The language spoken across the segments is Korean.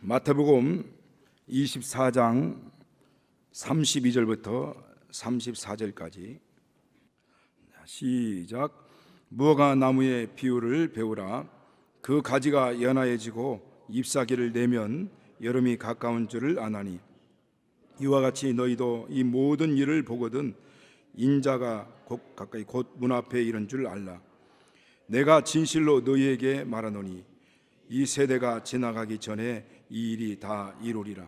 마태복음 24장 32절부터 34절까지 시작. 무화과 나무의 비유를 배우라. 그 가지가 연하여지고 잎사귀를 내면 여름이 가까운 줄을 아나니 이와 같이 너희도 이 모든 일을 보거든 인자가 가까이 곧 문 앞에 이른 줄 알라. 내가 진실로 너희에게 말하노니 이 세대가 지나가기 전에 이 일이 다 이루리라.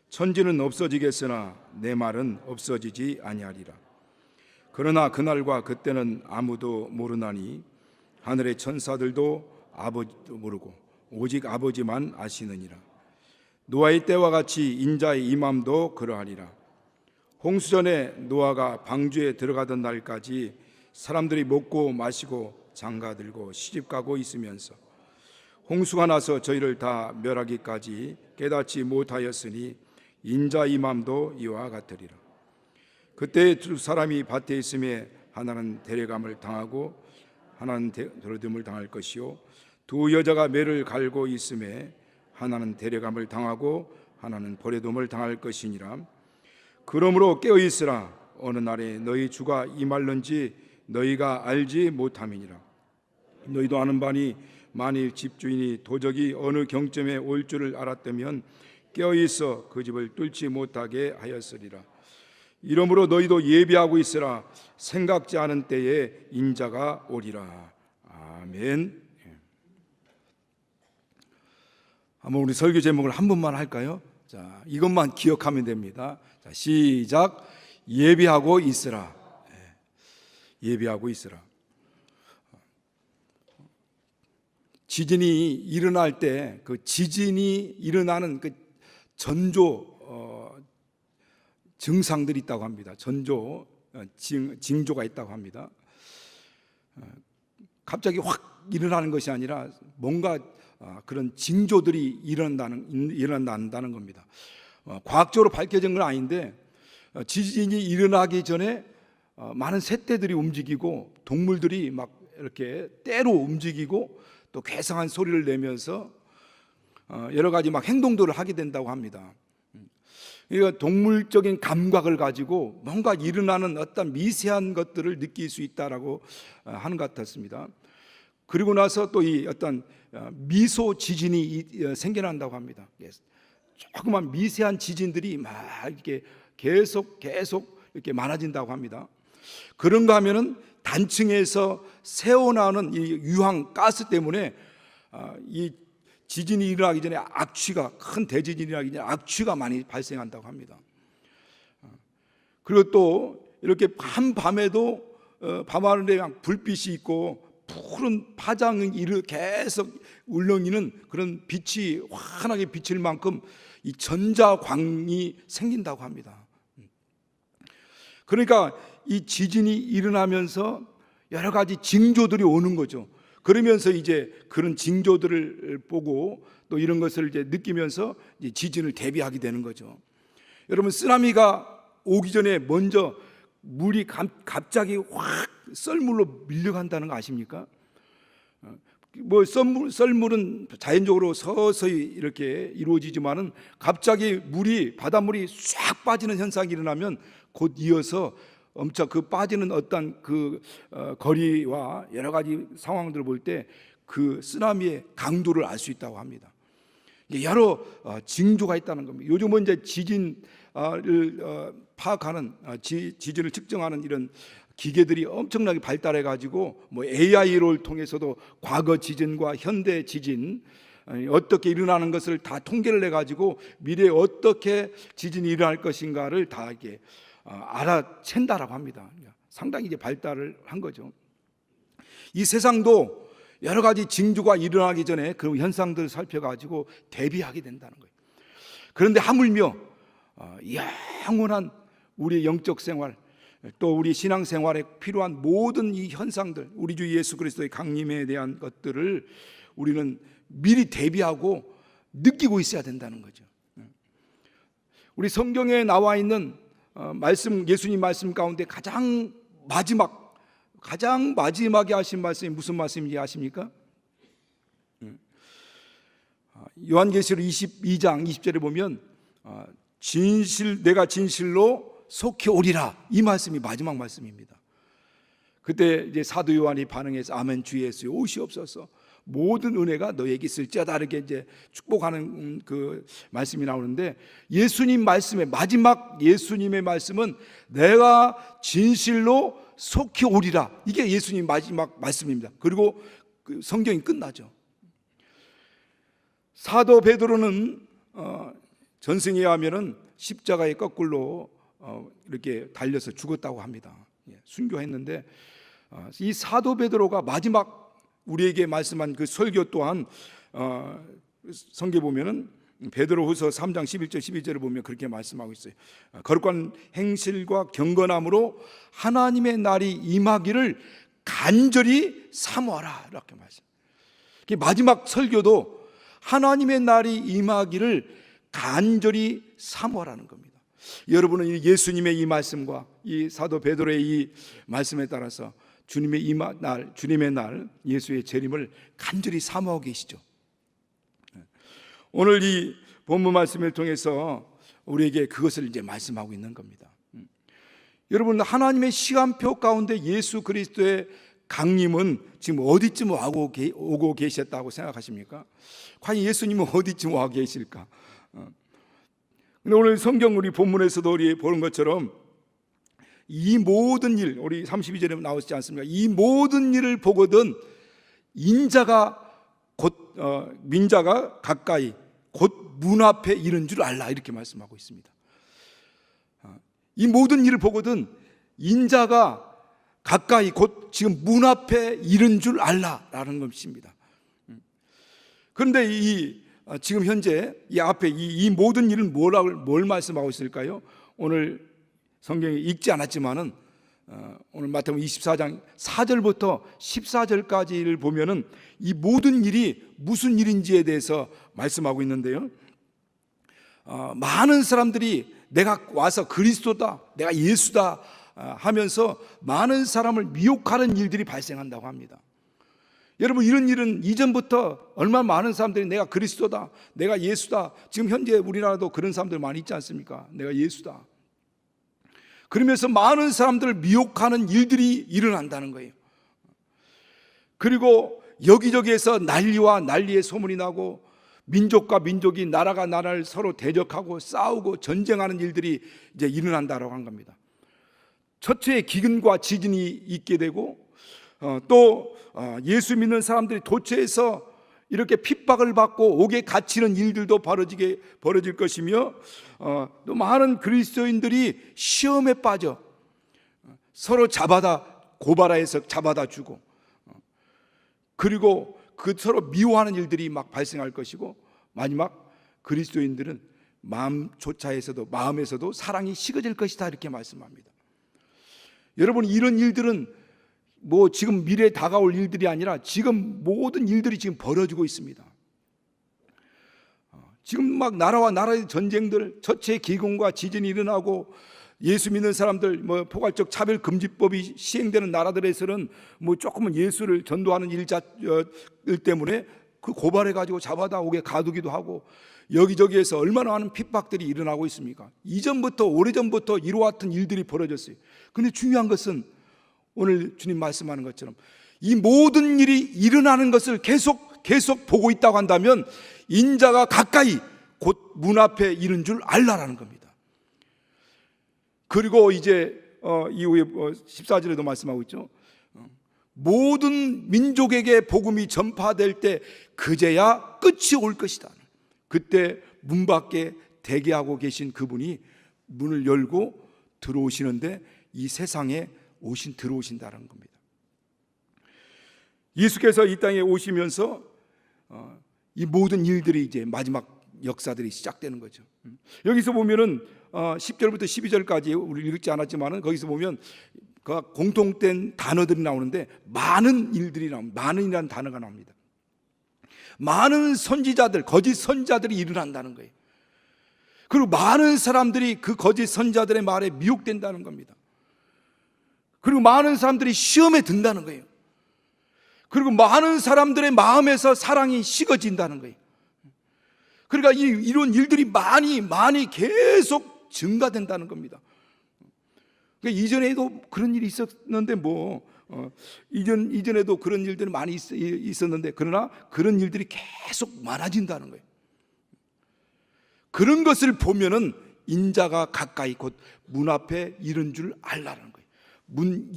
천지는 없어지겠으나 내 말은 없어지지 아니하리라. 그러나 그날과 그때는 아무도 모르나니 하늘의 천사들도 아버지도 모르고 오직 아버지만 아시느니라. 노아의 때와 같이 인자의 임함도 그러하리라. 홍수전에 노아가 방주에 들어가던 날까지 사람들이 먹고 마시고 장가들고 시집가고 있으면서 홍수가 나서 저희를 다 멸하기까지 깨닫지 못하였으니 인자 임함도 이와 같으리라. 그때 두 사람이 밭에 있음에 하나는 데려감을 당하고 하나는 버려둠을 당할 것이요 두 여자가 매를 갈고 있음에 하나는 데려감을 당하고 하나는 버려둠을 당할 것이니라. 그러므로 깨어있으라. 어느 날에 너희 주가 임할런지 너희가 알지 못함이니라. 너희도 아는 바니 만일 집주인이 도적이 어느 경점에 올 줄을 알았다면 깨어있어 그 집을 뚫지 못하게 하였으리라. 이러므로 너희도 예비하고 있으라. 생각지 않은 때에 인자가 오리라. 아멘. 한번 우리 설교 제목을 한 번만 할까요? 자, 이것만 기억하면 됩니다. 자, 시작. 예비하고 있으라. 예비하고 있으라. 지진이 일어날 때 그 지진이 일어나는 그 전조 증상들이 있다고 합니다. 전조 징조가 있다고 합니다. 갑자기 확 일어나는 것이 아니라 뭔가 그런 징조들이 일어난다는 겁니다. 과학적으로 밝혀진 건 아닌데 지진이 일어나기 전에 많은 새떼들이 움직이고 동물들이 막 이렇게 때로 움직이고 또 괴상한 소리를 내면서 여러 가지 막 행동들을 하게 된다고 합니다. 그러니까 동물적인 감각을 가지고 뭔가 일어나는 어떤 미세한 것들을 느낄 수 있다라고 하는 것 같았습니다. 그리고 나서 또 이 어떤 미소 지진이 생겨난다고 합니다. 조그만 미세한 지진들이 막 이렇게 계속 이렇게 많아진다고 합니다. 그런가 하면은 단층에서 새어나오는 이 유황 가스 때문에 이 지진이 일어나기 전에 악취가, 큰 대지진이 일어나기 전에 악취가 많이 발생한다고 합니다. 그리고 또 이렇게 한밤에도 밤하늘에 불빛이 있고 푸른 파장이 계속 울렁이는 그런 빛이 환하게 비칠 만큼 이 전자광이 생긴다고 합니다. 그러니까 이 지진이 일어나면서 여러 가지 징조들이 오는 거죠. 그러면서 이제 그런 징조들을 보고 또 이런 것을 이제 느끼면서 이제 지진을 대비하게 되는 거죠. 여러분, 쓰나미가 오기 전에 먼저 물이 갑자기 확 썰물로 밀려간다는 거 아십니까? 뭐 썰물은 자연적으로 서서히 이렇게 이루어지지만은 갑자기 바닷물이 싹 빠지는 현상이 일어나면 곧 이어서 엄청 그 빠지는 어떤 그 거리와 여러 가지 상황들을 볼 때 그 쓰나미의 강도를 알 수 있다고 합니다. 여러 징조가 있다는 겁니다. 요즘은 이제 지진을 파악하는 지진을 측정하는 이런 기계들이 엄청나게 발달해 가지고 뭐 AI를 통해서도 과거 지진과 현대 지진 어떻게 일어나는 것을 다 통계를 내 가지고 미래에 어떻게 지진이 일어날 것인가를 다 이렇게 알아챈다라고 합니다. 상당히 이제 발달을 한 거죠. 이 세상도 여러 가지 징조가 일어나기 전에 그 현상들을 살펴가지고 대비하게 된다는 거예요. 그런데 하물며 영원한 우리 영적 생활 또 우리 신앙생활에 필요한 모든 이 현상들, 우리 주 예수 그리스도의 강림에 대한 것들을 우리는 미리 대비하고 느끼고 있어야 된다는 거죠. 우리 성경에 나와 있는 예수님 말씀 가운데 가장 마지막에 하신 말씀이 무슨 말씀인지 아십니까? 요한계시록 22장 20절에 보면 내가 진실로 속히 오리라, 이 말씀이 마지막 말씀입니다. 그때 이제 사도 요한이 반응해서 아멘 주 예수 오시옵소서, 모든 은혜가 너에게 있을지어다, 이렇게 이제 축복하는 그 말씀이 나오는데, 예수님 말씀의 마지막 예수님의 말씀은 내가 진실로 속히 오리라, 이게 예수님 마지막 말씀입니다. 그리고 그 성경이 끝나죠. 사도 베드로는 전승에 하면은 십자가에 거꾸로 이렇게 달려서 죽었다고 합니다. 순교했는데 이 사도 베드로가 마지막 우리에게 말씀한 그 설교 또한 성경에 보면은 베드로후서 3장 11절 12절을 보면 그렇게 말씀하고 있어요. 거룩한 행실과 경건함으로 하나님의 날이 임하기를 간절히 사모하라, 이렇게 말씀. 마지막 설교도 하나님의 날이 임하기를 간절히 사모하라는 겁니다. 여러분은 예수님의 이 말씀과 이 사도 베드로의 이 말씀에 따라서 주님의 날, 예수의 재림을 간절히 사모하고 계시죠. 오늘 이 본문 말씀을 통해서 우리에게 그것을 이제 말씀하고 있는 겁니다. 여러분, 하나님의 시간표 가운데 예수 그리스도의 강림은 지금 어디쯤 오고 계셨다고 생각하십니까? 과연 예수님은 어디쯤 와 계실까? 근데 오늘 성경 우리 본문에서도 우리 보는 것처럼 이 모든 일, 우리 32절에 나오지 않습니까? 이 모든 일을 보거든 민자가 가까이 곧 문 앞에 이른 줄 알라, 이렇게 말씀하고 있습니다. 이 모든 일을 보거든 인자가 가까이 곧 지금 문 앞에 이른 줄 알라라는 것입니다. 그런데 지금 현재 이 앞에 이 모든 일은 뭘 말씀하고 있을까요? 오늘 성경에 읽지 않았지만은 오늘 마태복음 24장 4절부터 14절까지를 보면은 이 모든 일이 무슨 일인지에 대해서 말씀하고 있는데요. 많은 사람들이 내가 와서 그리스도다, 내가 예수다 하면서 많은 사람을 미혹하는 일들이 발생한다고 합니다. 여러분, 이런 일은 이전부터 얼마나 많은 사람들이 내가 그리스도다, 내가 예수다, 지금 현재 우리나라도 그런 사람들 많이 있지 않습니까? 내가 예수다, 그러면서 많은 사람들을 미혹하는 일들이 일어난다는 거예요. 그리고 여기저기에서 난리의 소문이 나고 민족과 민족이, 나라가 나라를 서로 대적하고 싸우고 전쟁하는 일들이 이제 일어난다라고 한 겁니다. 처처에 기근과 지진이 있게 되고 또 예수 믿는 사람들이 도처에서 이렇게 핍박을 받고 옥에 갇히는 일들도 벌어질 것이며 또 많은 그리스도인들이 시험에 빠져 서로 고발해서 잡아다 주고 그리고 그 서로 미워하는 일들이 막 발생할 것이고 마지막 그리스도인들은 마음에서도 사랑이 식어질 것이다, 이렇게 말씀합니다. 여러분, 이런 일들은 뭐 지금 미래에 다가올 일들이 아니라 지금 모든 일들이 지금 벌어지고 있습니다. 지금 막 나라와 나라의 전쟁들, 처처의 기근과 지진이 일어나고 예수 믿는 사람들 포괄적 차별금지법이 시행되는 나라들에서는 조금은 예수를 전도하는 일 때문에 그 고발해가지고 잡아다 옥에 가두기도 하고 여기저기에서 얼마나 많은 핍박들이 일어나고 있습니까? 오래전부터 이루어왔던 일들이 벌어졌어요. 그런데 중요한 것은 오늘 주님 말씀하는 것처럼 이 모든 일이 일어나는 것을 계속 보고 있다고 한다면 인자가 가까이 곧 문 앞에 이른 줄 알라라는 겁니다. 그리고 이제 이후에 14절에도 말씀하고 있죠. 모든 민족에게 복음이 전파될 때 그제야 끝이 올 것이다. 그때 문 밖에 대기하고 계신 그분이 문을 열고 들어오시는데 이 세상에 들어오신다는 겁니다. 예수께서 이 땅에 오시면서 이 모든 일들이 이제 마지막 역사들이 시작되는 거죠. 여기서 보면은 10절부터 12절까지 우리 읽지 않았지만은 거기서 보면 그 공통된 단어들이 나오는데 많은 일들이 나옵니다. 많은이라는 단어가 나옵니다. 많은 선지자들, 거짓 선지자들이 일어난다는 거예요. 그리고 많은 사람들이 그 거짓 선지자들의 말에 미혹된다는 겁니다. 그리고 많은 사람들이 시험에 든다는 거예요. 그리고 많은 사람들의 마음에서 사랑이 식어진다는 거예요. 그러니까 이런 일들이 많이 계속 증가된다는 겁니다. 그러니까 이전에도 그런 일이 있었는데 이전에도 그런 일들이 많이 있었는데, 그러나 그런 일들이 계속 많아진다는 거예요. 그런 것을 보면은 인자가 가까이 곧 문 앞에 이른 줄 알라는 거예요. 문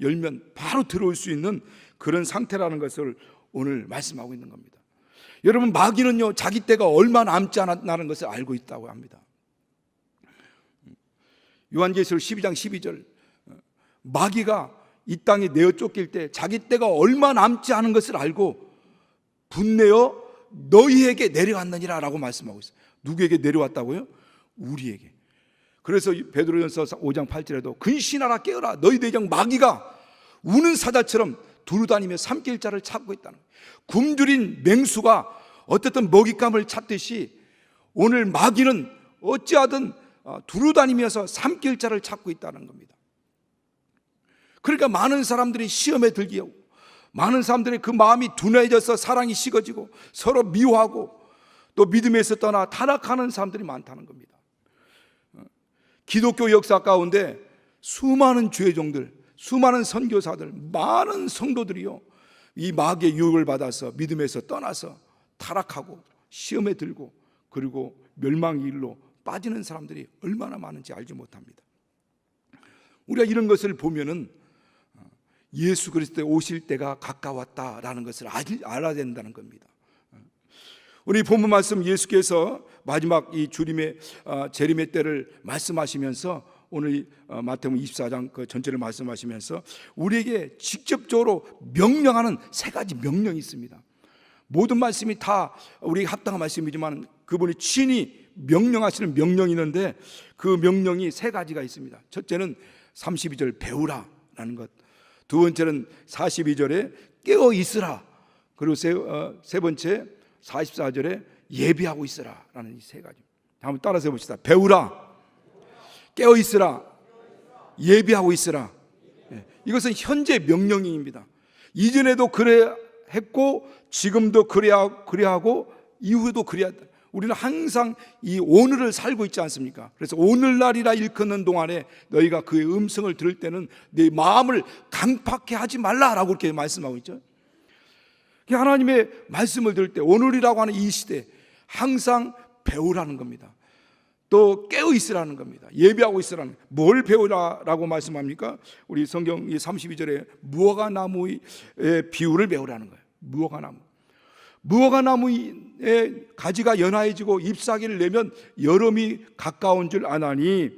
열면 바로 들어올 수 있는 그런 상태라는 것을 오늘 말씀하고 있는 겁니다. 여러분, 마귀는요, 자기 때가 얼마 남지 않았다는 것을 알고 있다고 합니다. 요한계시록 12장 12절, 마귀가 이 땅에 내어 쫓길 때 자기 때가 얼마 남지 않은 것을 알고 분내어 너희에게 내려왔느니라 라고 말씀하고 있어요. 누구에게 내려왔다고요? 우리에게. 그래서 베드로전서 5장 8절에도 근신하라 깨어라, 너희 대장 마귀가 우는 사자처럼 두루다니며 삼킬 자를 찾고 있다는 거예요. 굶주린 맹수가 어쨌든 먹잇감을 찾듯이 오늘 마귀는 어찌하든 두루다니면서 삼킬 자를 찾고 있다는 겁니다. 그러니까 많은 사람들이 시험에 들게 하고, 많은 사람들의 그 마음이 둔해져서 사랑이 식어지고 서로 미워하고 또 믿음에서 떠나 타락하는 사람들이 많다는 겁니다. 기독교 역사 가운데 수많은 죄종들, 수많은 선교사들, 많은 성도들이요, 이 마귀의 유혹을 받아서 믿음에서 떠나서 타락하고 시험에 들고 그리고 멸망의 일로 빠지는 사람들이 얼마나 많은지 알지 못합니다. 우리가 이런 것을 보면은 예수 그리스도의 오실 때가 가까웠다라는 것을 알아야 된다는 겁니다. 우리 본문 말씀, 예수께서 마지막 이 주림의 재림의 때를 말씀하시면서 오늘 마태복음 24장 그 전체를 말씀하시면서 우리에게 직접적으로 명령하는 세 가지 명령이 있습니다. 모든 말씀이 다 우리에게 합당한 말씀이지만 그분이 친히 명령하시는 명령이 있는데 그 명령이 세 가지가 있습니다. 첫째는 32절 배우라라는 것, 두 번째는 42절에 깨어 있으라, 그리고 세 번째 44절에 예비하고 있으라라는 이 세 가지. 한번 따라서 해봅시다. 배우라, 깨어 있으라, 예비하고 있으라. 이것은 현재 명령입니다. 이전에도 그래 했고 지금도 그래야 하고 이후에도 그래야 한다. 우리는 항상 이 오늘을 살고 있지 않습니까? 그래서 오늘날이라 일컫는 동안에 너희가 그의 음성을 들을 때는 내 마음을 강팍해 하지 말라라고 이렇게 말씀하고 있죠. 하나님의 말씀을 들을 때 오늘이라고 하는 이 시대 항상 배우라는 겁니다. 또 깨어 있으라는 겁니다. 예비하고 있으라는, 뭘 배우라라고 말씀합니까? 우리 성경 32절에 무화과 나무의 비유를 배우라는 거예요. 무화과 나무의 가지가 연하해지고 잎사귀를 내면 여름이 가까운 줄 아나니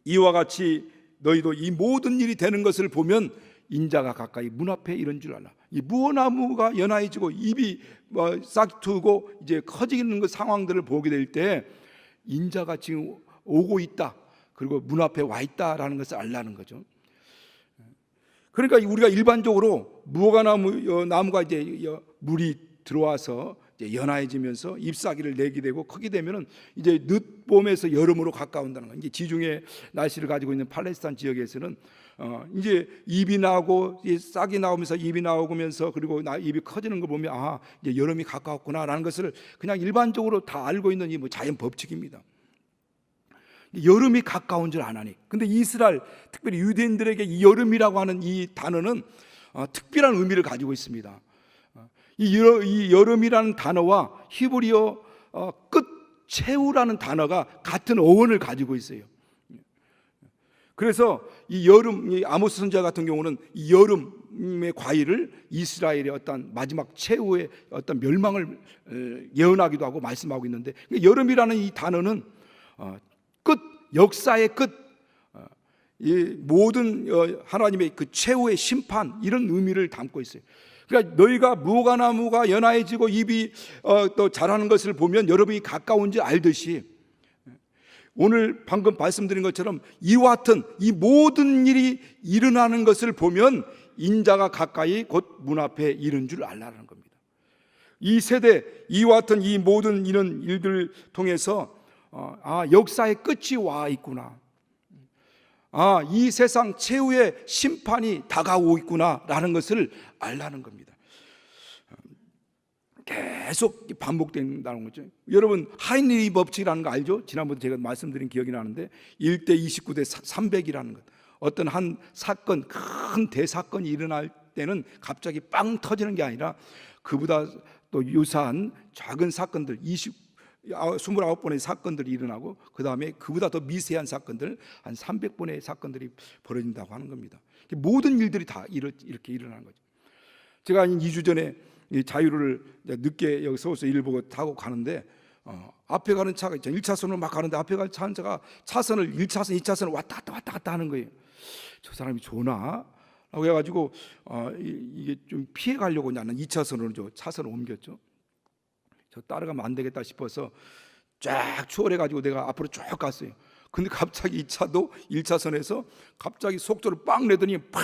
이와 같이 너희도 이 모든 일이 되는 것을 보면 인자가 가까이 문 앞에 이른 줄 알라. 이 무화과나무가 연하해지고 잎이 싹 트고 이제 커지는 그 상황들을 보게 될 때 인자가 지금 오고 있다, 그리고 문 앞에 와 있다라는 것을 알라는 거죠. 그러니까 우리가 일반적으로 무화과나무가 이제 물이 들어와서 이제 연하해지면서 잎사귀를 내게 되고 크게 되면은 이제 늦봄에서 여름으로 가까운다는 거예요. 이제 지중해 날씨를 가지고 있는 팔레스타인 지역에서는 이제 잎이 나오고 싹이 나오면서 잎이 나오면서 그리고 잎이 커지는 걸 보면 이제 여름이 가까웠구나라는 것을 그냥 일반적으로 다 알고 있는 이 자연 법칙입니다. 여름이 가까운 줄 아나니. 근데 이스라엘, 특별히 유대인들에게 이 여름이라고 하는 이 단어는 특별한 의미를 가지고 있습니다. 이 여름이라는 단어와 히브리어 끝 채우라는 단어가 같은 어원을 가지고 있어요. 그래서 이 여름, 이 아모스 선지자 같은 경우는 이 여름의 과일을 이스라엘의 어떤 마지막 최후의 어떤 멸망을 예언하기도 하고 말씀하고 있는데, 여름이라는 이 단어는 끝, 역사의 끝, 이 모든 하나님의 그 최후의 심판, 이런 의미를 담고 있어요. 그러니까 너희가 무화과나무가 연하해지고 잎이 또 자라는 것을 보면 여러분이 가까운지 알듯이 오늘 방금 말씀드린 것처럼 이와 같은 이 모든 일이 일어나는 것을 보면 인자가 가까이 곧 문 앞에 이른 줄 알라는 겁니다. 이 세대 이와 같은 이 모든 이런 일들을 통해서 역사의 끝이 와 있구나, 이 세상 최후의 심판이 다가오고 있구나라는 것을 알라는 겁니다. 계속 반복된다는 거죠. 여러분 하인리 법칙이라는 거 알죠? 지난번에 제가 말씀드린 기억이 나는데 1대 29대 300이라는 것. 어떤 한 사건, 큰 대사건이 일어날 때는 갑자기 빵 터지는 게 아니라 그보다 또 유사한 작은 사건들 29번의 사건들이 일어나고 그 다음에 그보다 더 미세한 사건들 한 300번의 사건들이 벌어진다고 하는 겁니다. 모든 일들이 다 이렇게 일어나는 거죠. 제가 2주 전에 자유를 늦게 여기 서울서 일 보고 타고 가는데 앞에 가는 차가 있죠. 1차선으로 막 가는데 앞에 갈 차가 차선을 1차선, 2차선을 왔다 갔다 하는 거예요. 저 사람이 좋나? 라고 해가지고 이게 좀 피해 가려고 나는 2차선으로 차선을 옮겼죠. 저 따라가면 안 되겠다 싶어서 쫙 추월해가지고 내가 앞으로 쭉 갔어요. 근데 갑자기 이 차도 1차선에서 갑자기 속도를 빵 내더니 팍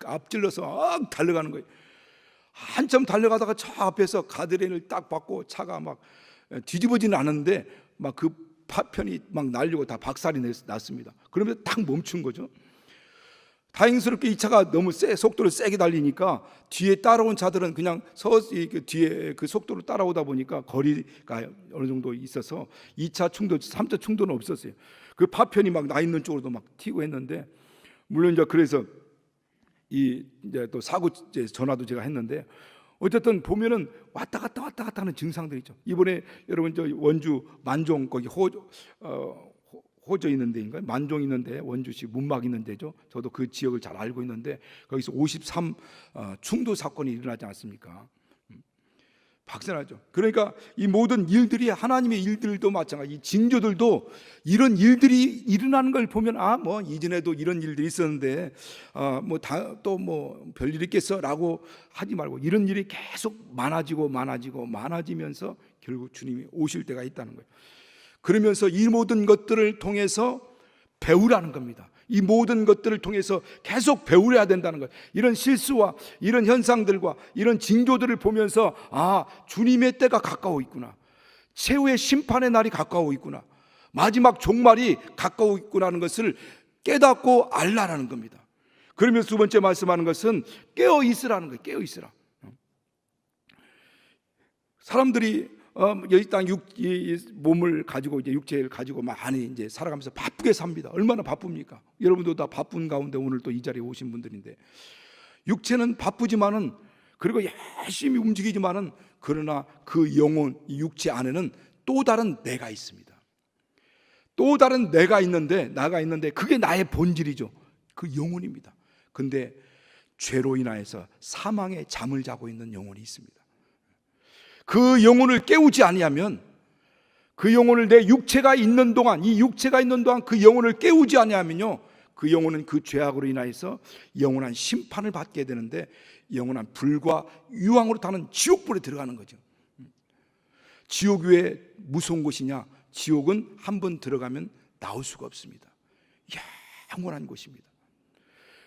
앞질러서 막 달려가는 거예요. 한참 달려가다가 저 앞에서 가드레인을 딱 받고 차가 막 뒤집어지는 않았는데 막 그 파편이 막 날리고 다 박살이 났습니다. 그러면서 딱 멈춘 거죠. 다행스럽게 이 차가 너무 속도를 세게 달리니까 뒤에 따라온 차들은 그냥 뒤에 그 속도를 따라오다 보니까 거리가 어느 정도 있어서 2차 충돌, 3차 충돌은 없었어요. 그 파편이 막 나 있는 쪽으로도 막 튀고 했는데, 물론 이제 그래서 이제 또 사고 전화도 제가 했는데, 어쨌든 보면은 왔다 갔다 하는 증상들이 있죠. 이번에 여러분 저 원주 만종 거기 호저 있는 데인가요? 만종 있는데 원주시 문막 있는 데죠. 저도 그 지역을 잘 알고 있는데 거기서 53 충도 사건이 일어나지 않습니까? 박살나죠. 그러니까 이 모든 일들이 하나님의 일들도 마찬가지, 징조들도 이런 일들이 일어나는 걸 보면 뭐 이전에도 이런 일들이 있었는데 또 뭐 별일 있겠어라고 하지 말고 이런 일이 계속 많아지면서 결국 주님이 오실 때가 있다는 거예요. 그러면서 이 모든 것들을 통해서 배우라는 겁니다. 이 모든 것들을 통해서 계속 배우려야 된다는 거예요. 이런 실수와 이런 현상들과 이런 징조들을 보면서 주님의 때가 가까워 있구나, 최후의 심판의 날이 가까워 있구나, 마지막 종말이 가까워 있구나는 것을 깨닫고 알라라는 겁니다. 그러면서 두 번째 말씀하는 것은 깨어 있으라는 거예요. 깨어 있으라. 사람들이 여기 땅 몸을 가지고 이제 육체를 가지고 많이 이제 살아가면서 바쁘게 삽니다. 얼마나 바쁩니까? 여러분도 다 바쁜 가운데 오늘 또 이 자리에 오신 분들인데, 육체는 바쁘지만은 그리고 열심히 움직이지만은 그러나 그 영혼, 이 육체 안에는 또 다른 내가 있습니다. 또 다른 나가 있는데 그게 나의 본질이죠. 그 영혼입니다. 근데 죄로 인하여서 사망의 잠을 자고 있는 영혼이 있습니다. 그 영혼을 깨우지 아니하면, 그 영혼을 내 육체가 있는 동안, 그 영혼을 깨우지 아니하면요, 그 영혼은 그 죄악으로 인하여서 영원한 심판을 받게 되는데, 영원한 불과 유황으로 타는 지옥불에 들어가는 거죠. 지옥이 왜 무서운 곳이냐? 지옥은 한번 들어가면 나올 수가 없습니다. 영원한 곳입니다.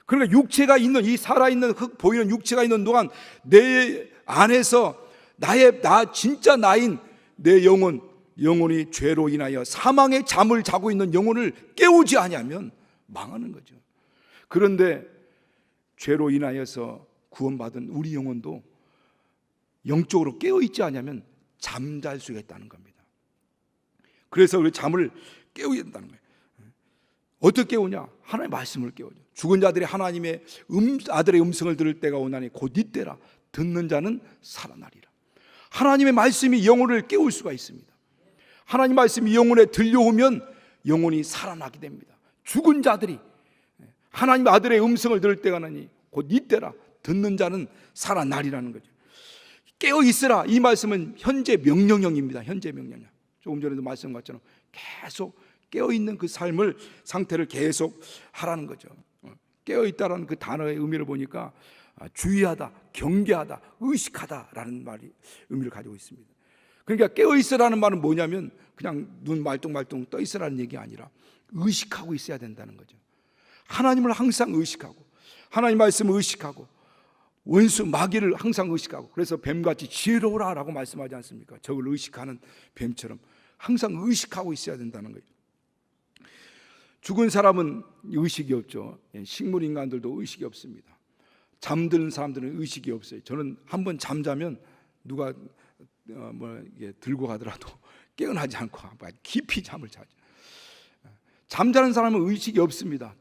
그러니까 육체가 있는, 이 살아있는 흙 보이는 육체가 있는 동안 내 안에서 진짜 나인 내 영혼이 죄로 인하여 사망의 잠을 자고 있는 영혼을 깨우지 아니하면 망하는 거죠. 그런데 죄로 인하여서 구원받은 우리 영혼도 영적으로 깨어있지 않으면 잠잘 수가 있다는 겁니다. 그래서 우리 잠을 깨워야 된다는 거예요. 어떻게 깨우냐? 하나님의 말씀을 깨우죠. 죽은 자들이 하나님의 아들의 음성을 들을 때가 오나니 곧 이때라. 듣는 자는 살아나리라. 하나님의 말씀이 영혼을 깨울 수가 있습니다. 하나님 말씀이 영혼에 들려오면 영혼이 살아나게 됩니다. 죽은 자들이 하나님 아들의 음성을 들을 때가 나니 곧 이때라. 듣는 자는 살아나리라는 거죠. 깨어 있으라, 이 말씀은 현재 명령형입니다. 현재 명령형. 조금 전에도 말씀한 것처럼 계속 깨어 있는 그 삶을, 상태를 계속 하라는 거죠. 깨어 있다라는 그 단어의 의미를 보니까 주의하다, 경계하다, 의식하다라는 말이 의미를 가지고 있습니다. 그러니까 깨어 있으라는 말은 뭐냐면 그냥 눈 말똥말똥 떠 있으라는 얘기 아니라 의식하고 있어야 된다는 거죠. 하나님을 항상 의식하고, 하나님 말씀을 의식하고, 원수 마귀를 항상 의식하고, 그래서 뱀같이 지혜로우라라고 말씀하지 않습니까? 저걸 의식하는 뱀처럼 항상 의식하고 있어야 된다는 거예요. 죽은 사람은 의식이 없죠. 식물인간들도 의식이 없습니다. 잠드는 사람들은 의식이 없어요. 저는 한번 잠자면 누가 이게 들고 가더라도 깨어나지 않고 깊이 잠을 자죠. 잠자는 사람은 의식이 없습니다.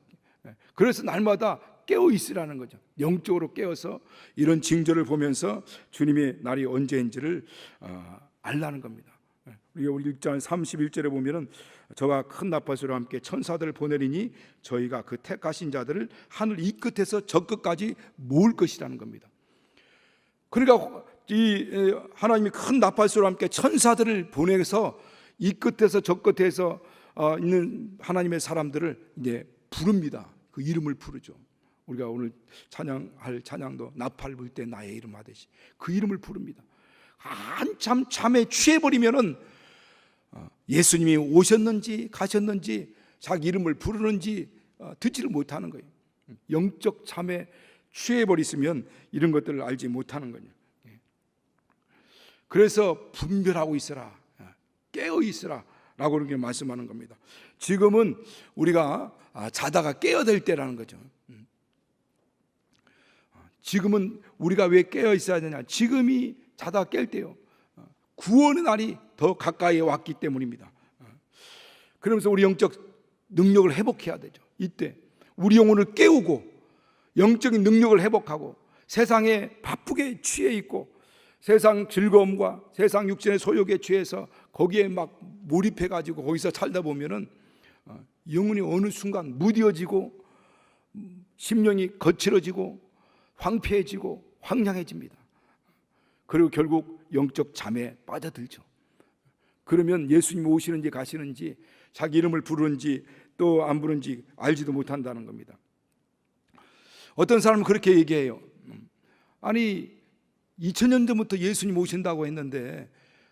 그래서 날마다 깨어 있으라는 거죠. 영적으로 깨어서 이런 징조를 보면서 주님의 날이 언제인지를 알라는 겁니다. 우리 6장 31절에 보면은 저가 큰 나팔소리와 함께 천사들을 보내리니 저희가 그 택하신 자들을 하늘 이 끝에서 저 끝까지 모을 것이라는 겁니다. 그러니까 이 하나님이 큰 나팔소리와 함께 천사들을 보내서 이 끝에서 저 끝에서 있는 하나님의 사람들을 이제 부릅니다. 그 이름을 부르죠. 우리가 오늘 찬양할 찬양도 나팔 불 때 나의 이름 하듯이 그 이름을 부릅니다. 한참 잠에 취해버리면은 예수님이 오셨는지 가셨는지 자기 이름을 부르는지 듣지를 못하는 거예요. 영적 잠에 취해버리시면 이런 것들을 알지 못하는 거예요. 그래서 분별하고 있어라, 깨어 있어라 라고 그렇게 말씀하는 겁니다. 지금은 우리가 자다가 깨어야 될 때라는 거죠. 지금은 우리가 왜 깨어 있어야 되냐? 지금이 자다가 깰 때요. 구원의 날이 더 가까이 왔기 때문입니다. 그러면서 우리 영적 능력을 회복해야 되죠. 이때 우리 영혼을 깨우고 영적인 능력을 회복하고 세상에 바쁘게 취해 있고 세상 즐거움과 세상 육신의 소욕에 취해서 거기에 막 몰입해 가지고 거기서 살다 보면은 영혼이 어느 순간 무뎌지고 심령이 거칠어지고 황폐해지고 황량해집니다. 그리고 결국 영적 잠에 빠져들죠. 그러면 예수님 오시는지 가시는지 자기 이름을 부르는지 또 안 부르는지 알지도 못한다는 겁니다. 어떤 사람은 그렇게 얘기해요. 아니 2000년 전부터 예수님 오신다고 했는데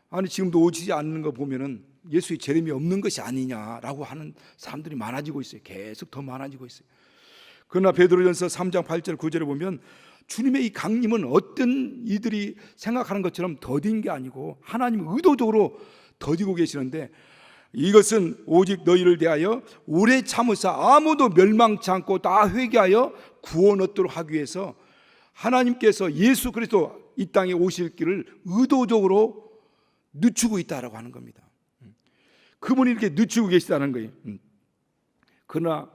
아니 지금도 오시지 않는 거 보면은 예수의 재림이 없는 것이 아니냐라고 하는 사람들이 많아지고 있어요. 계속 더 많아지고 있어요. 그러나 베드로전서 3장 8절 9절에 보면 주님의 이 강림은 어떤 이들이 생각하는 것처럼 더딘 게 아니고 하나님은 의도적으로 더디고 계시는데 이것은 오직 너희를 대하여 오래 참으사 아무도 멸망치 않고 다 회개하여 구원 얻도록 하기 위해서 하나님께서 예수 그리스도 이 땅에 오실 길을 의도적으로 늦추고 있다라고 하는 겁니다. 그분이 이렇게 늦추고 계시다는 거예요. 그러나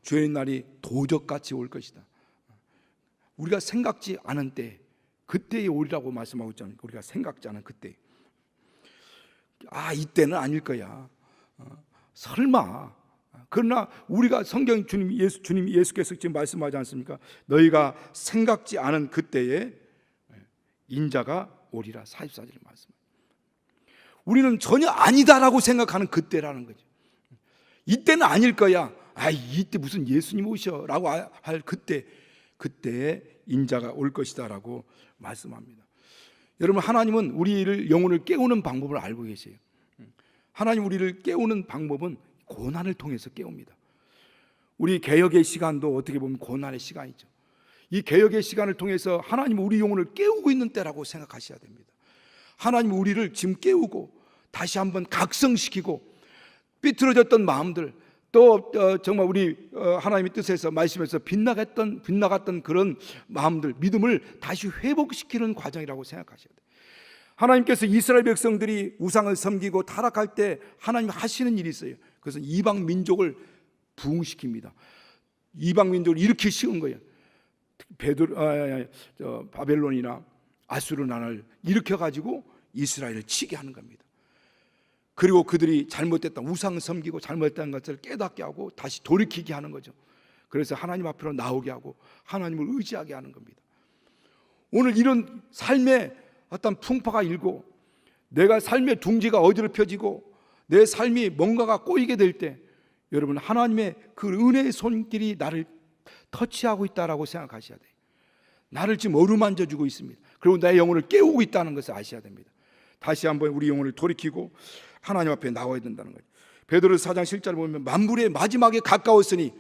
주의 날이 도적같이 올 것이다. 우리가 생각지 않은 때 그때에 오리라고 말씀하고 있잖아요. 우리가 생각지 않은 그때. 이때는 아닐 거야. 설마. 그러나 우리가 성경 주님이 예수께서 지금 말씀하지 않습니까? 너희가 생각지 않은 그때에 인자가 오리라. 44절에 말씀. 우리는 전혀 아니다라고 생각하는 그때라는 거죠. 이때는 아닐 거야. 이때 무슨 예수님 오셔라고 할 그때에 인자가 올 것이다라고 말씀합니다. 여러분, 하나님은 우리를 영혼을 깨우는 방법을 알고 계세요. 하나님 우리를 깨우는 방법은 고난을 통해서 깨웁니다. 우리 개혁의 시간도 어떻게 보면 고난의 시간이죠. 이 개혁의 시간을 통해서 하나님은 우리 영혼을 깨우고 있는 때라고 생각하셔야 됩니다. 하나님은 우리를 지금 깨우고 다시 한번 각성시키고 삐뚤어졌던 마음들 또 정말 우리 하나님의 뜻에서 말씀에서 빗나갔던 그런 마음들, 믿음을 다시 회복시키는 과정이라고 생각하셔야 돼요. 하나님께서 이스라엘 백성들이 우상을 섬기고 타락할 때 하나님 하시는 일이 있어요. 그래서 이방 민족을 부흥시킵니다. 이방 민족을 일으키기 쉬운 거예요. 바벨론이나 아수르 나라를 일으켜가지고 이스라엘을 치게 하는 겁니다. 그리고 그들이 잘못됐다, 우상 섬기고 잘못된 것을 깨닫게 하고 다시 돌이키게 하는 거죠. 그래서 하나님 앞으로 나오게 하고 하나님을 의지하게 하는 겁니다. 오늘 이런 삶의 어떤 풍파가 일고 내가 삶의 둥지가 어지럽혀지고 내 삶이 뭔가가 꼬이게 될 때 여러분, 하나님의 그 은혜의 손길이 나를 터치하고 있다라고 생각하셔야 돼요. 나를 지금 어루만져 주고 있습니다. 그리고 내 영혼을 깨우고 있다는 것을 아셔야 됩니다. 다시 한번 우리 영혼을 돌이키고 하나님 앞에 나와야 된다는 거예요. 베드로서 4장 7절을 보면 만물의 마지막에 가까웠으니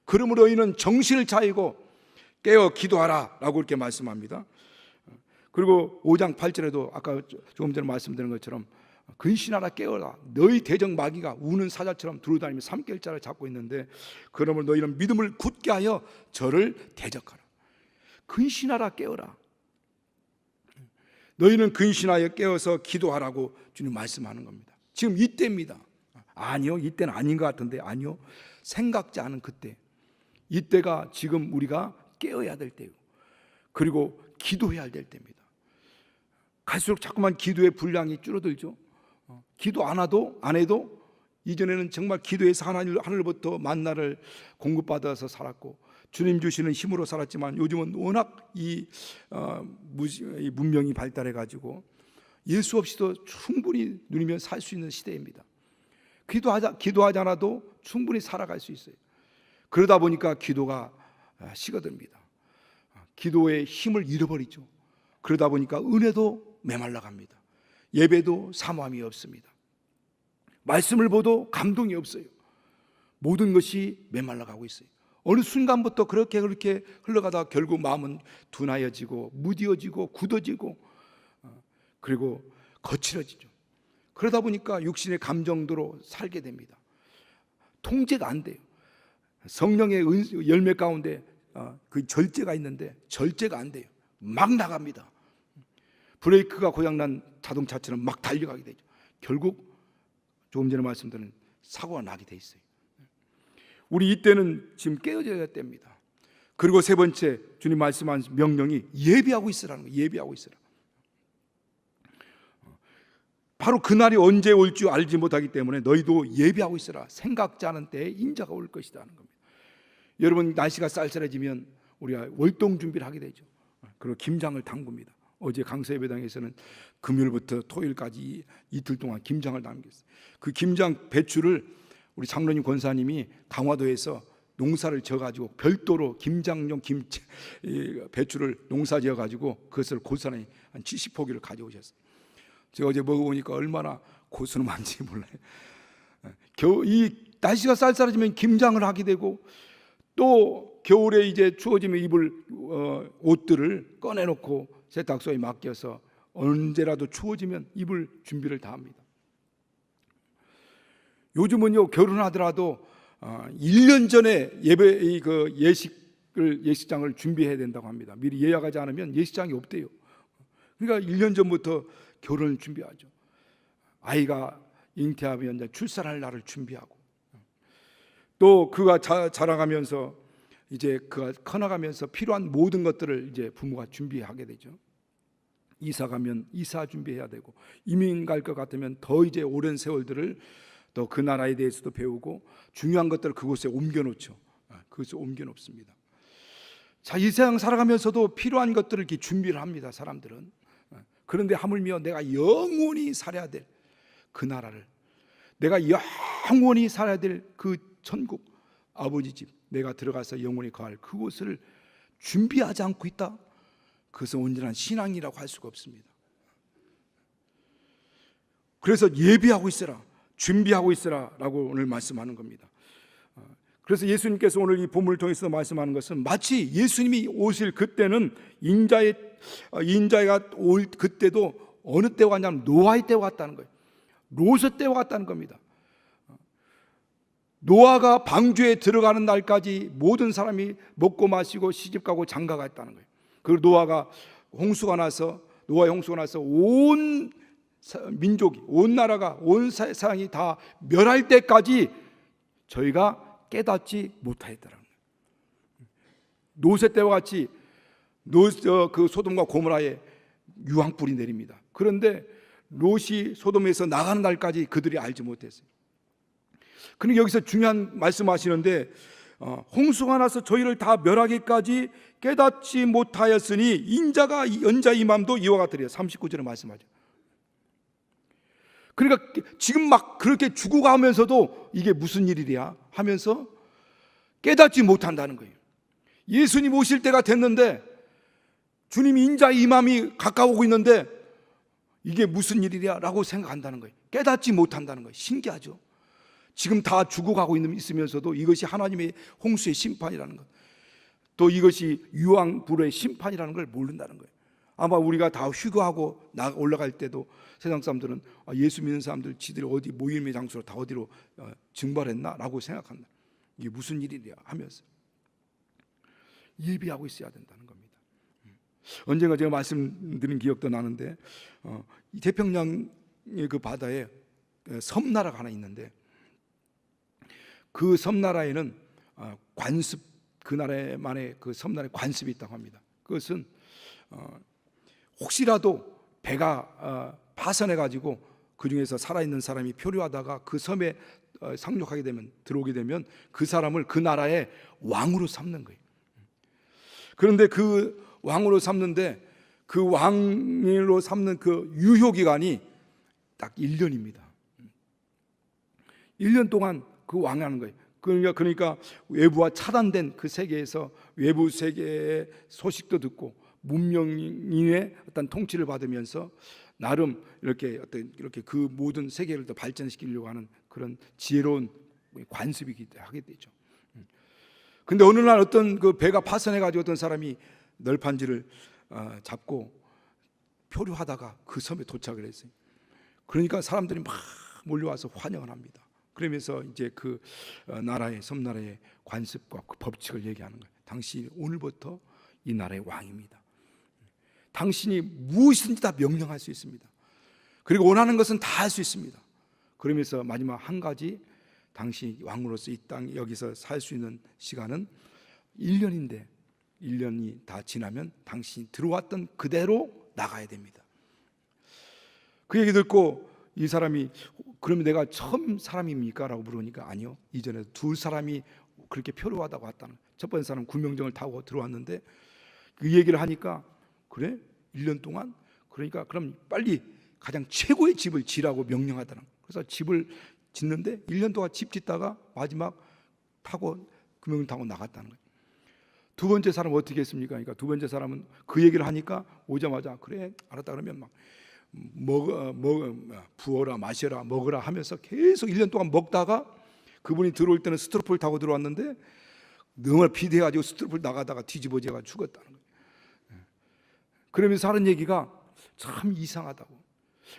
그러므로 너희는 정신을 차리고 깨어 기도하라 라고 이렇게 말씀합니다. 그리고 5장 8절에도 아까 조금 전에 말씀드린 것처럼 근신하라 깨어라. 너희 대적 마귀가 우는 사자처럼 두루다니며 삼kel자를 잡고 있는데 그러므로 너희는 믿음을 굳게 하여 저를 대적하라. 근신하라 깨어라. 너희는 근신하여 깨어서 기도하라고 주님 말씀하는 겁니다. 지금 이때입니다. 아니요, 이때는 아닌 것 같은데. 아니요, 생각지 않은 그때, 이때가 지금 우리가 깨어야 될 때고, 그리고 기도해야 될 때입니다. 갈수록 자꾸만 기도의 분량이 줄어들죠. 기도 안 해도 이전에는 정말 기도해서 하늘로부터 만나를 공급받아서 살았고 주님 주시는 힘으로 살았지만, 요즘은 워낙 이 문명이 발달해 가지고 예수 없이도 충분히 누리며 살 수 있는 시대입니다. 기도하지 않아도 충분히 살아갈 수 있어요. 그러다 보니까 기도가 식어듭니다. 기도의 힘을 잃어버리죠. 그러다 보니까 은혜도 메말라 갑니다. 예배도 사모함이 없습니다. 말씀을 보도 감동이 없어요. 모든 것이 메말라 가고 있어요. 어느 순간부터 그렇게 흘러가다가 결국 마음은 둔하여지고 무디어지고 굳어지고 그리고 거칠어지죠. 그러다 보니까 육신의 감정대로 살게 됩니다. 통제가 안 돼요. 성령의 열매 가운데 그 절제가 있는데 절제가 안 돼요. 막 나갑니다. 브레이크가 고장난 자동차처럼 막 달려가게 되죠. 결국 조금 전에 말씀드린 사고가 나게 돼 있어요. 우리 이때는 지금 깨어져야 됩니다. 그리고 세 번째, 주님 말씀한 명령이 예비하고 있으라는 거예요. 예비하고 있으라. 바로 그날이 언제 올 줄 알지 못하기 때문에 너희도 예비하고 있으라. 생각지 않은 때에 인자가 올 것이다 하는 겁니다. 여러분, 날씨가 쌀쌀해지면 우리가 월동 준비를 하게 되죠. 그리고 김장을 담굽니다. 어제 강서예배당에서는 금요일부터 토요일까지 이틀 동안 김장을 담겼어요. 그 김장 배추를 우리 장로님 권사님이 강화도에서 농사를 지어가지고 별도로 김장용 배추를 농사 지어가지고 그것을 고스란히 한 70포기를 가져오셨어요. 제가 어제 먹어보니까 얼마나 고스름한지 몰라요. 이 날씨가 쌀쌀해지면 김장을 하게 되고, 또 겨울에 이제 추워지면 입을 옷들을 꺼내놓고 세탁소에 맡겨서 언제라도 추워지면 입을 준비를 다 합니다. 요즘은요, 결혼하더라도 1년 전에 예식장을 준비해야 된다고 합니다. 미리 예약하지 않으면 예식장이 없대요. 그러니까 1년 전부터 결혼을 준비하죠. 아이가 잉태하면 이제 출산할 날을 준비하고, 또 그가 자라가면서 이제 그가 커나가면서 필요한 모든 것들을 이제 부모가 준비하게 되죠. 이사 가면 이사 준비해야 되고, 이민 갈 것 같으면 더 이제 오랜 세월들을 또 그 나라에 대해서도 배우고, 중요한 것들을 그곳에 옮겨놓죠. 그것을 옮겨놓습니다. 자, 이 세상 살아가면서도 필요한 것들을 이렇게 준비를 합니다, 사람들은. 그런데 하물며 내가 영원히 살아야 될 그 나라를, 내가 영원히 살아야 될 그 천국, 아버지 집, 내가 들어가서 영원히 거할 그곳을 준비하지 않고 있다? 그것은 온전한 신앙이라고 할 수가 없습니다. 그래서 예비하고 있으라, 준비하고 있으라 라고 오늘 말씀하는 겁니다. 그래서 예수님께서 오늘 이 본문을 통해서 말씀하는 것은 마치 예수님이 오실 그때는 인자가 올 그때도 어느 때와 같냐면 노아의 때와 같다는 거예요. 롯의 때와 같다는 겁니다. 노아가 방주에 들어가는 날까지 모든 사람이 먹고 마시고 시집가고 장가갔다는 거예요. 그리고 노아의 홍수가 나서 온 민족이, 온 나라가, 온 세상이 다 멸할 때까지 저희가 깨닫지 못하였다는 거예요. 롯의 때와 같이 그 소돔과 고모라에 유황불이 내립니다. 그런데 롯이 소돔에서 나가는 날까지 그들이 알지 못했어요. 그런데 여기서 중요한 말씀하시는데, 홍수가 나서 저희를 다 멸하기까지 깨닫지 못하였으니 연자 임함도 이와 같으리라. 39절에 말씀하죠. 그러니까 지금 막 그렇게 죽어가면서도 이게 무슨 일이랴 하면서 깨닫지 못한다는 거예요. 예수님 오실 때가 됐는데, 주님이 인자 임함이 가까워오고 있는데 이게 무슨 일이랴 라고 생각한다는 거예요. 깨닫지 못한다는 거예요. 신기하죠. 지금 다 죽어가고 있으면서도 이것이 하나님의 홍수의 심판이라는 것, 또 이것이 유황불의 심판이라는 걸 모른다는 거예요. 아마 우리가 다 휴거하고 올라갈 때도 세상 사람들은 예수 믿는 사람들 지들이 어디 모임의 장소로 다 어디로 증발했나 라고 생각한다. 이게 무슨 일이냐 하면서 예비하고 있어야 된다는 겁니다. 언젠가 제가 말씀드린 기억도 나는데 이 태평양의 그 바다에 섬나라가 하나 있는데 그 섬나라에는 관습, 그 나라만의 그 섬나라에 관습이 있다고 합니다. 그것은 혹시라도 배가 파선해 가지고 그 중에서 살아있는 사람이 표류하다가 그 섬에 상륙하게 되면, 들어오게 되면 그 사람을 그 나라의 왕으로 삼는 거예요. 그런데 그 왕으로 삼는데 그 왕으로 삼는 그 유효 기간이 딱 1년입니다. 1년 동안 그 왕이 하는 거예요. 그러니까 외부와 차단된 그 세계에서 외부 세계의 소식도 듣고 문명인의 어떤 통치를 받으면서 나름 이렇게 그 모든 세계를 더 발전시키려고 하는 그런 지혜로운 관습이 하게 되죠. 근데 어느 날 어떤 그 배가 파선해 가지고 어떤 사람이 널판지를 잡고 표류하다가 그 섬에 도착을 했어요. 그러니까 사람들이 막 몰려와서 환영을 합니다. 그러면서 이제 그 나라의 섬나라의 관습과 그 법칙을 얘기하는 거예요. 당신이 오늘부터 이 나라의 왕입니다. 당신이 무엇이든지 다 명령할 수 있습니다. 그리고 원하는 것은 다 할 수 있습니다. 그러면서 마지막 한 가지, 당신이 왕으로서 이 땅 여기서 살 수 있는 시간은 1년인데 1년이 다 지나면 당신이 들어왔던 그대로 나가야 됩니다. 그 얘기 듣고 이 사람이 그러면 내가 처음 사람입니까? 라고 물으니까 아니요, 이전에 2사람이 그렇게 표류하다고 왔다는 거예요. 첫 번째 사람은 구명정을 타고 들어왔는데 그 얘기를 하니까 그래? 1년 동안? 그러니까 그럼 빨리 가장 최고의 집을 지라고 명령하더라는 거예요. 그래서 집을 짓는데 1년 동안 집 짓다가 마지막 타고 구명을 타고 나갔다는 거예요. 두 번째 사람은 어떻게 했습니까? 그러니까 두 번째 사람은 그 얘기를 하니까 오자마자 그래 알았다 그러면 막 부어라 마셔라 먹으라 하면서 계속 1년 동안 먹다가 그분이 들어올 때는 스트로폴 타고 들어왔는데 너무 비대해가지고 스트로폴 나가다가 뒤집어져가 죽었다는 거예요. 그러면서 하는 얘기가 참 이상하다고.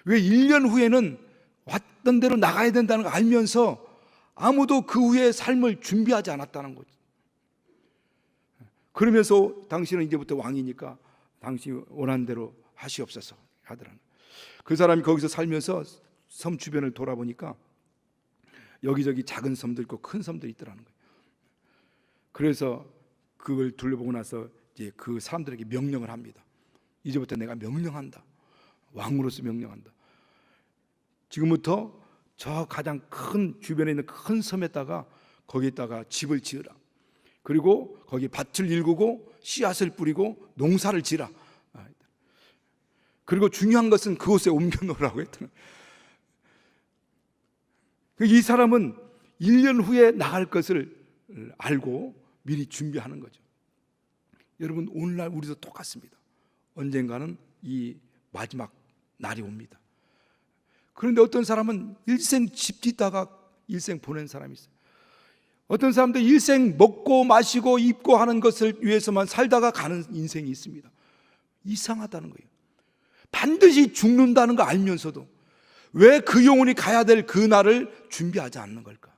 왜 1년 후에는 왔던 대로 나가야 된다는 걸 알면서 아무도 그 후의 삶을 준비하지 않았다는 거지. 그러면서 당신은 이제부터 왕이니까 당신이 원하는 대로 하시옵소서 하더라는 거예요. 그 사람이 거기서 살면서 섬 주변을 돌아보니까 여기저기 작은 섬도 있고 큰 섬도 있더라는 거예요. 그래서 그걸 둘러보고 나서 이제 그 사람들에게 명령을 합니다. 이제부터 내가 명령한다. 왕으로서 명령한다. 지금부터 저 가장 큰 주변에 있는 큰 섬에다가 거기에다가 집을 지으라. 그리고 거기 밭을 일구고 씨앗을 뿌리고 농사를 지라. 그리고 중요한 것은 그곳에 옮겨 놓으라고 했더니 이 사람은 1년 후에 나갈 것을 알고 미리 준비하는 거죠. 여러분 오늘날 우리도 똑같습니다. 언젠가는 이 마지막 날이 옵니다. 그런데 어떤 사람은 일생 집 짓다가 일생 보낸 사람이 있어요. 어떤 사람도 일생 먹고 마시고 입고 하는 것을 위해서만 살다가 가는 인생이 있습니다. 이상하다는 거예요. 반드시 죽는다는 거 알면서도 왜 그 영혼이 가야 될 그 날을 준비하지 않는 걸까?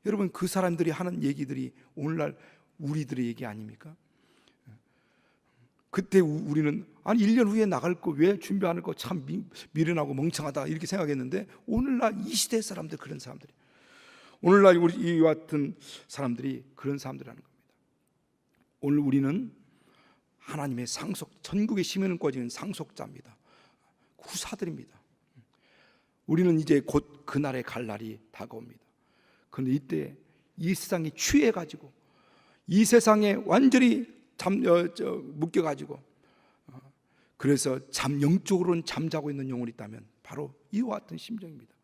여러분 그 사람들이 하는 얘기들이 오늘날 우리들의 얘기 아닙니까? 그때 우리는 아니 1년 후에 나갈 거 왜 준비 안 할 거 참 미련하고 멍청하다 이렇게 생각했는데 오늘날 이 시대 사람들 그런 사람들이 오늘날 우리 이 같은 사람들이 그런 사람들이라는 겁니다. 오늘 우리는 하나님의 상속, 천국의 시민을 꿔지는 상속자입니다. 후사들입니다. 우리는 이제 곧 그날에 갈 날이 다가옵니다. 그런데 이때 이 세상이 취해가지고 이 세상에 완전히 묶여가지고 그래서 영적으로는 잠자고 있는 영혼이 있다면 바로 이와 같은 심정입니다.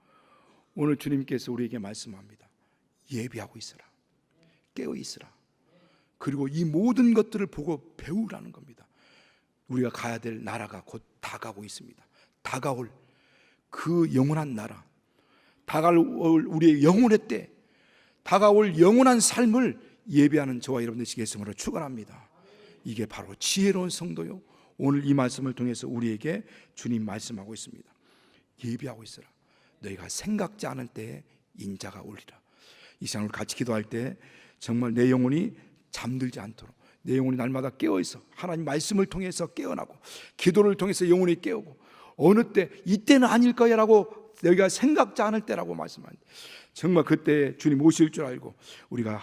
오늘 주님께서 우리에게 말씀합니다. 예비하고 있으라. 깨어 있으라. 그리고 이 모든 것들을 보고 배우라는 겁니다. 우리가 가야 될 나라가 곧 다가오고 있습니다. 다가올 그 영원한 나라, 다가올 우리의 영혼의 때, 다가올 영원한 삶을 예비하는 저와 여러분들 되시겠음으로 축원합니다. 이게 바로 지혜로운 성도요. 오늘 이 말씀을 통해서 우리에게 주님 말씀하고 있습니다. 예비하고 있으라. 너희가 생각지 않을 때에 인자가 오리라. 이 시간을 같이 기도할 때 정말 내 영혼이 잠들지 않도록 내 영혼이 날마다 깨어있어 하나님 말씀을 통해서 깨어나고 기도를 통해서 영혼이 깨우고 어느 때 이때는 아닐 거야 라고 너희가 생각지 않을 때라고 말씀합니다. 정말 그때 주님 오실 줄 알고 우리가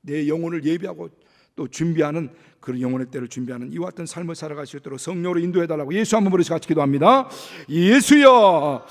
내 영혼을 예비하고 또 준비하는 그런 영혼의 때를 준비하는 이와 같은 삶을 살아갈 수 있도록 성령으로 인도해달라고 예수 한번 부르시 같이 기도합니다. 예수여